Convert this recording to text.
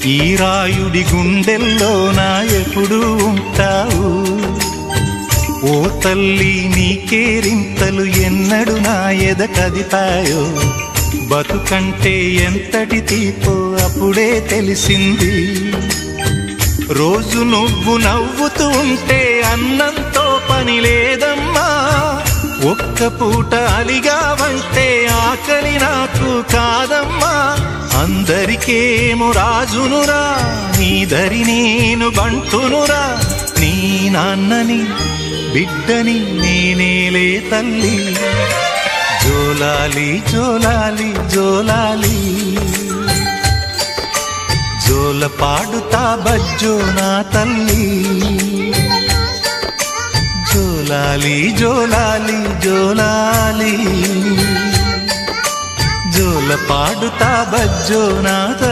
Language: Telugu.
ఈ రాయుడి గుండెల్లోన ఎప్పుడు ఉంటావు ఓ తల్లి నీ కేరింతలు ఎన్నడు నా ఎద కదిపాయో బతుకంటే ఎంతటి తీపో అప్పుడే తెలిసింది రోజు నువ్వు నవ్వుతూ ఉంటే అన్నంతో పని లేదమ్మా ఒక్క పూట అలిగావంటే ఆకలి నాకు కాదమ్మా అందరికేమో రాజునురా నీ దరి నేను బంటునురా నీ నాన్నని బిడ్డని నేనేలే తల్లి జోలాలి జోలాలి జోలాలి జోల పాడుతా బజ్జో నా తల్లి జోలాలి జోలాలి జోలాలి జోల పాడుతా బజ్జో నా తల్లి